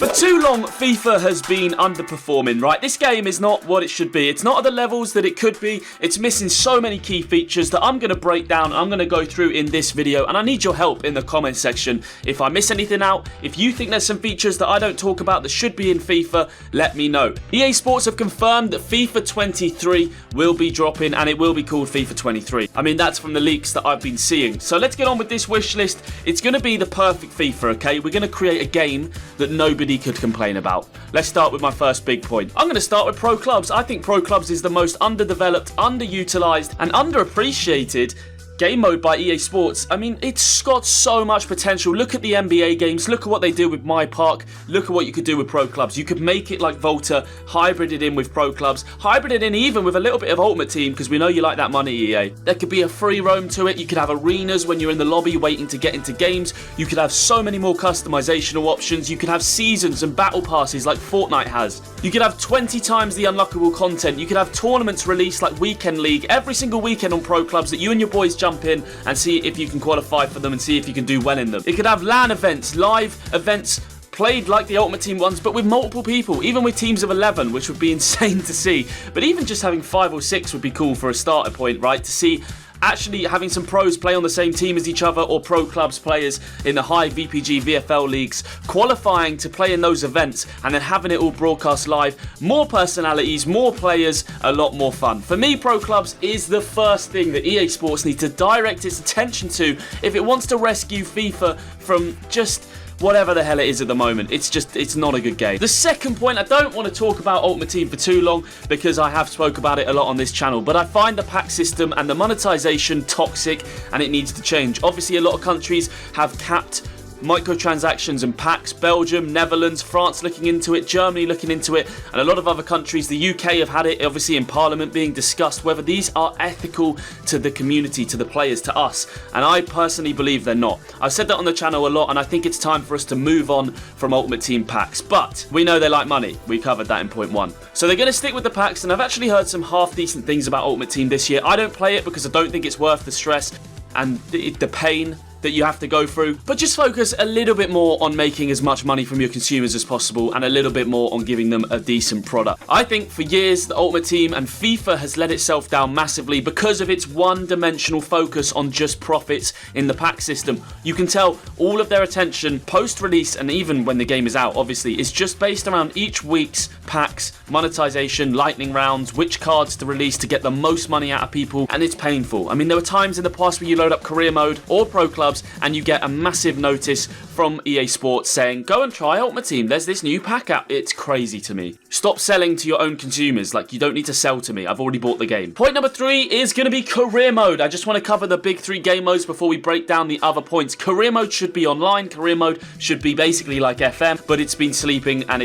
For too long, FIFA has been underperforming, right? This game is not what it should be. It's not at the levels that it could be. It's missing so many key features that I'm going to break down, I'm going to go through in this video, and I need your help in the comment section. If I miss anything out, if you think there's some features that I don't talk about that should be in FIFA, let me know. EA Sports have confirmed that FIFA 23 will be dropping, and it will be called FIFA 23. I mean, that's from the leaks that I've been seeing. So let's get on with this wish list. It's going to be the perfect FIFA, okay? We're going to create a game that nobody could complain about. Let's start with my first big point. I'm going to start with Pro Clubs. I think Pro Clubs is the most underdeveloped, underutilized, and underappreciated game mode by EA Sports. I mean, it's got so much potential. Look at the NBA games. Look at what they do with My Park. Look at what you could do with Pro Clubs. You could make it like Volta, hybrid it in with Pro Clubs, hybrid it in even with a little bit of Ultimate Team, because we know you like that money, EA. There could be a free roam to it. You could have arenas when you're in the lobby waiting to get into games. You could have so many more customizational options. You could have seasons and battle passes like Fortnite has. You could have 20 times the unlockable content. You could have tournaments released like Weekend League every single weekend on Pro Clubs that you and your boys jump in and see if you can qualify for them and see if you can do well in them. It could have LAN events, live events, played like the Ultimate Team ones, but with multiple people, even with teams of 11, which would be insane to see. But even just having 5 or 6 would be cool for a starter point, right? To see actually having some pros play on the same team as each other, or Pro Clubs players in the high VPG VFL leagues qualifying to play in those events and then having it all broadcast live. More personalities, more players, a lot more fun. For me, Pro Clubs is the first thing that EA Sports needs to direct its attention to if it wants to rescue FIFA from just whatever the hell it is at the moment. It's not a good game. The second point, I don't want to talk about Ultimate Team for too long because I have spoke about it a lot on this channel, but I find the pack system and the monetization toxic, and it needs to change. Obviously, a lot of countries have capped microtransactions and packs. Belgium, Netherlands, France looking into it, Germany looking into it, and a lot of other countries. The UK have had it, obviously in Parliament being discussed, whether these are ethical to the community, to the players, to us, and I personally believe they're not. I've said that on the channel a lot, and I think it's time for us to move on from Ultimate Team packs, but we know they like money. We covered that in point 1. So they're going to stick with the packs, and I've actually heard some half decent things about Ultimate Team this year. I don't play it because I don't think it's worth the stress and the pain that you have to go through, but just focus a little bit more on making as much money from your consumers as possible and a little bit more on giving them a decent product. I think for years the Ultimate Team and FIFA has let itself down massively because of its one-dimensional focus on just profits in the pack system. You can tell all of their attention post-release and even when the game is out, obviously, is just based around each week's packs, monetization, lightning rounds, which cards to release to get the most money out of people, and it's painful. I mean, there were times in the past where you load up career mode or Pro Clubs and you get a massive notice from EA Sports saying, go and try Ultimate Team, there's this new pack app. It's crazy to me. Stop selling to your own consumers. Like, you don't need to sell to me. I've already bought the game. Point number 3 is going to be career mode. I just want to cover the big 3 game modes before we break down the other points. Career mode should be online. Career mode should be basically like FM, but it's been sleeping and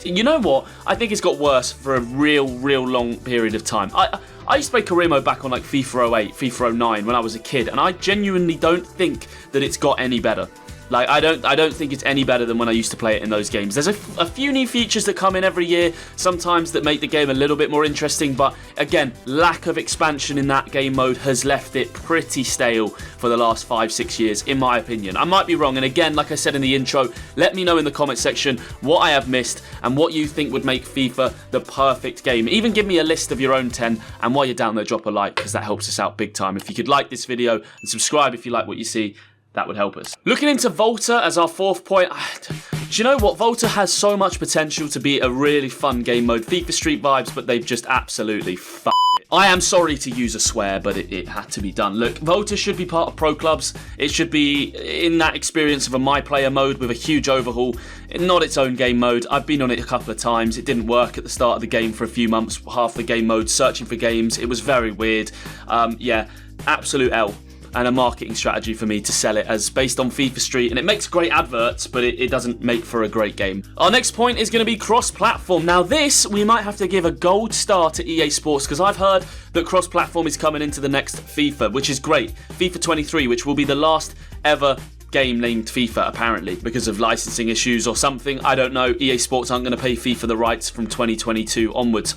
you know what? I think it's got worse for a real long period of time. I used to play career mode back on like FIFA 08, FIFA 09 when I was a kid, and I genuinely don't think that it's got any better. Like, I don't think it's any better than when I used to play it in those games. There's a few new features that come in every year, sometimes that make the game a little bit more interesting, but again, lack of expansion in that game mode has left it pretty stale for the last 5-6 years, in my opinion. I might be wrong, and again, like I said in the intro, let me know in the comment section what I have missed and what you think would make FIFA the perfect game. Even give me a list of your own 10, and while you're down there, drop a like, because that helps us out big time. If you could like this video and subscribe if you like what you see, that would help us. Looking into Volta as our 4th point, do you know what? Volta has so much potential to be a really fun game mode. FIFA Street vibes, but they've just absolutely fucked it. I am sorry to use a swear, but it had to be done. Look, Volta should be part of Pro Clubs. It should be in that experience of a My Player mode with a huge overhaul, not its own game mode. I've been on it a couple of times. It didn't work at the start of the game for a few months, half the game mode, searching for games. It was very weird. Yeah, absolute L. And a marketing strategy for me to sell it as based on FIFA Street, and it makes great adverts, but it doesn't make for a great game. Our next point is going to be cross-platform. Now this, we might have to give a gold star to EA Sports, because I've heard that cross-platform is coming into the next FIFA, which is great. FIFA 23, which will be the last ever game named FIFA, apparently, because of licensing issues or something. I don't know. EA Sports aren't going to pay FIFA the rights from 2022 onwards.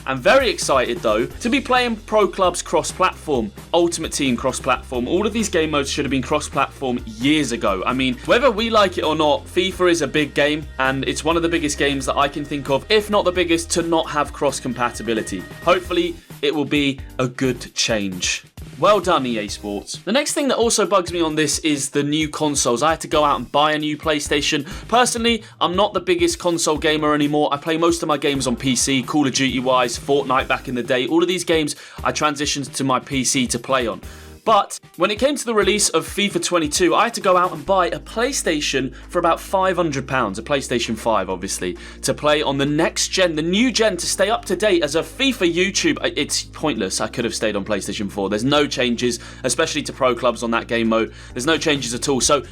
I'm very excited though to be playing Pro Clubs cross-platform, Ultimate Team cross-platform. All of these game modes should have been cross-platform years ago. I mean, whether we like it or not, FIFA is a big game, and it's one of the biggest games that I can think of, if not the biggest, to not have cross-compatibility. Hopefully, it will be a good change. Well done, EA Sports. The next thing that also bugs me on this is the new consoles. I had to go out and buy a new PlayStation. Personally, I'm not the biggest console gamer anymore. I play most of my games on PC, Call of Duty wise, Fortnite back in the day. All of these games I transitioned to my PC to play on. But when it came to the release of FIFA 22, I had to go out and buy a PlayStation for about £500, a PlayStation 5 obviously, to play on the next gen, the new gen, to stay up to date as a FIFA YouTube. It's pointless. I could have stayed on PlayStation 4. There's no changes, especially to Pro Clubs on that game mode. There's no changes at all. So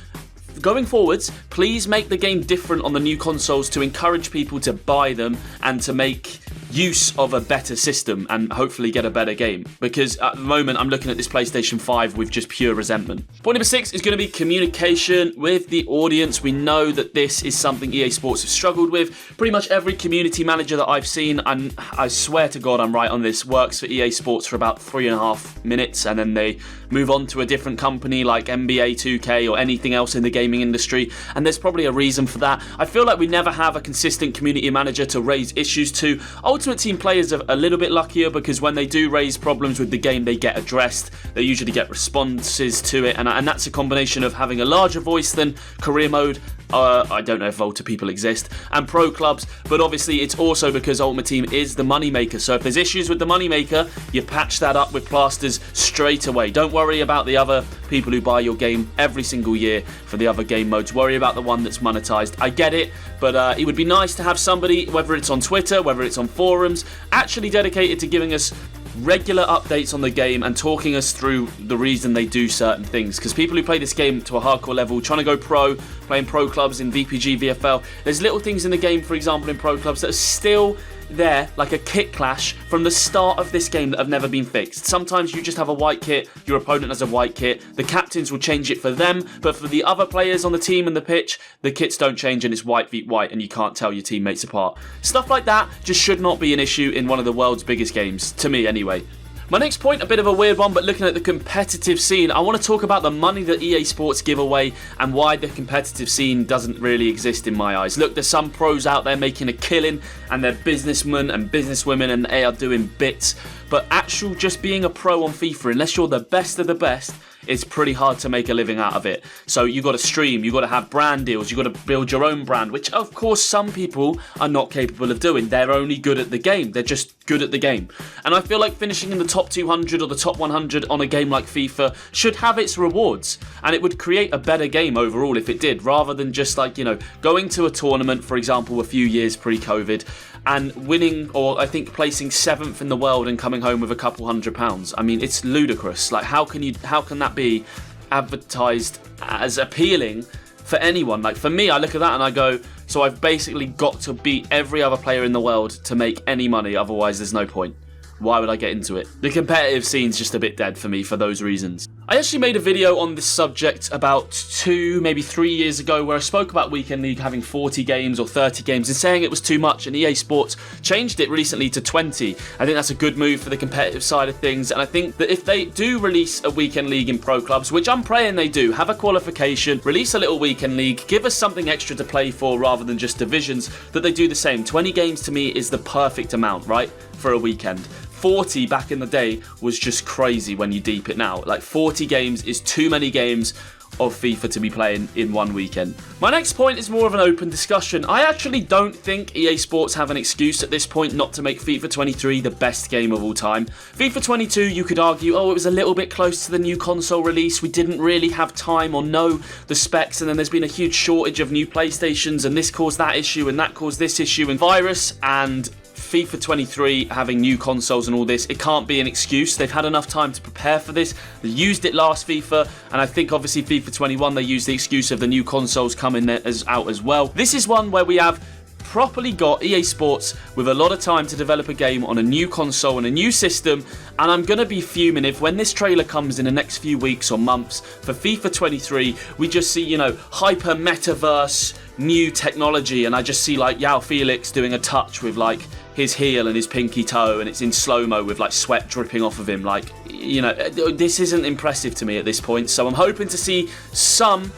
going forwards, please make the game different on the new consoles to encourage people to buy them and to make use of a better system and hopefully get a better game, because at the moment I'm looking at this PlayStation 5 with just pure resentment. Point number 6 is going to be communication with the audience. We know that this is something EA Sports have struggled with. Pretty much every community manager that I've seen, and I swear to God I'm right on this, works for EA Sports for about 3.5 minutes and then they move on to a different company like NBA 2K or anything else in the gaming industry, and there's probably a reason for that. I feel like we never have a consistent community manager to raise issues to. Ultimate Team players are a little bit luckier because when they do raise problems with the game, they get addressed. They usually get responses to it, and that's a combination of having a larger voice than career mode. I don't know if Volta people exist, and Pro Clubs, but obviously it's also because Ultimate Team is the moneymaker. So if there's issues with the moneymaker, you patch that up with plasters straight away. Don't worry about the other people who buy your game every single year for the other game modes. Worry about the one that's monetized. I get it, but it would be nice to have somebody, whether it's on Twitter, whether it's on forums, actually dedicated to giving us regular updates on the game and talking us through the reason they do certain things, because people who play this game to a hardcore level, trying to go pro, playing Pro Clubs in VPG, VFL, there's little things in the game, for example in Pro Clubs, that are still there, like a kit clash from the start of this game, that have never been fixed. Sometimes you just have a white kit, your opponent has a white kit, the captains will change it for them, but for the other players on the team and the pitch, the kits don't change and it's white v white and you can't tell your teammates apart. Stuff like that just should not be an issue in one of the world's biggest games, to me anyway. My next point, a bit of a weird one, but looking at the competitive scene, I want to talk about the money that EA Sports give away and why the competitive scene doesn't really exist in my eyes. Look, there's some pros out there making a killing, and they're businessmen and businesswomen, and they are doing bits, but actual just being a pro on FIFA, unless you're the best of the best, it's pretty hard to make a living out of it. So you got to stream, you got to have brand deals, you got to build your own brand, which of course some people are not capable of doing. They're only good at the game. They're just good at the game. And I feel like finishing in the top 200 or the top 100 on a game like FIFA should have its rewards, and it would create a better game overall if it did, rather than just like, you know, going to a tournament, for example, a few years pre-COVID and winning, or I think placing 7th in the world and coming home with a couple £100. I mean, it's ludicrous. Like, how can that be advertised as appealing for anyone? Like, for me, I look at that and I go, so I've basically got to beat every other player in the world to make any money, otherwise there's no point. Why would I get into it? The competitive scene's just a bit dead for me for those reasons. I actually made a video on this subject about 2, maybe 3 years ago, where I spoke about Weekend League having 40 games or 30 games and saying it was too much, and EA Sports changed it recently to 20. I think that's a good move for the competitive side of things, and I think that if they do release a Weekend League in Pro Clubs, which I'm praying they do, have a qualification, release a little Weekend League, give us something extra to play for rather than just divisions, that they do the same. 20 games to me is the perfect amount, right, for a weekend. 40 back in the day was just crazy when you deep it now. Like, 40 games is too many games of FIFA to be playing in one weekend. My next point is more of an open discussion. I actually don't think EA Sports have an excuse at this point not to make FIFA 23 the best game of all time. FIFA 22, you could argue, oh, it was a little bit close to the new console release. We didn't really have time or know the specs, and then there's been a huge shortage of new PlayStations, and this caused that issue, and that caused this issue, and virus and FIFA 23 having new consoles and all this, it can't be an excuse. They've had enough time to prepare for this. They used it last FIFA, and I think obviously FIFA 21 they used the excuse of the new consoles coming out as well. This is one where we have properly got EA Sports with a lot of time to develop a game on a new console and a new system, and I'm going to be fuming if when this trailer comes in the next few weeks or months for FIFA 23, we just see, you know, hyper metaverse, new technology, and I just see like João Felix doing a touch with like his heel and his pinky toe, and it's in slow-mo with like sweat dripping off of him. Like, you know, this isn't impressive to me at this point. So I'm hoping to see some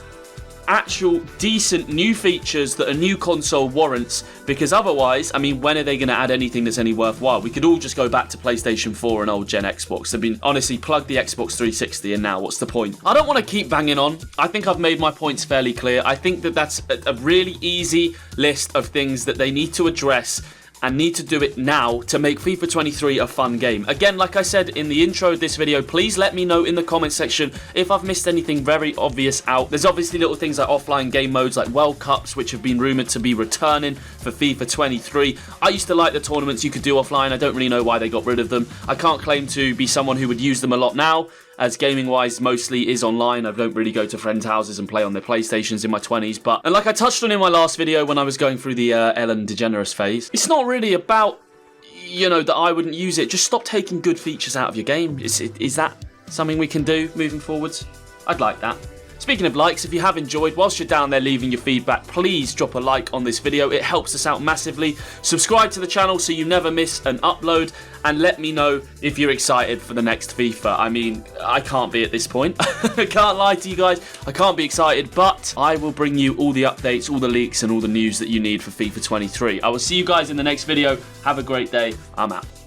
actual decent new features that a new console warrants, because otherwise, I mean, when are they going to add anything that's any worthwhile? We could all just go back to PlayStation 4 and old gen Xbox. I mean, honestly, plug the Xbox 360 in now. What's the point? I don't want to keep banging on. I think I've made my points fairly clear. I think that that's a really easy list of things that they need to address and need to do it now to make FIFA 23 a fun game. Again, like I said in the intro of this video, please let me know in the comment section if I've missed anything very obvious out. There's obviously little things like offline game modes like World Cups, which have been rumoured to be returning for FIFA 23. I used to like the tournaments you could do offline. I don't really know why they got rid of them. I can't claim to be someone who would use them a lot now, as gaming-wise mostly is online. I don't really go to friends' houses and play on their PlayStations in my 20s. But, and like I touched on in my last video when I was going through the Ellen DeGeneres phase, it's not really about, you know, that I wouldn't use it. Just stop taking good features out of your game. Is that something we can do moving forwards? I'd like that. Speaking of likes, if you have enjoyed, whilst you're down there leaving your feedback, please drop a like on this video. It helps us out massively. Subscribe to the channel so you never miss an upload, and let me know if you're excited for the next FIFA. I mean, I can't be at this point. I can't lie to you guys. I can't be excited, but I will bring you all the updates, all the leaks, and all the news that you need for FIFA 23. I will see you guys in the next video. Have a great day. I'm out.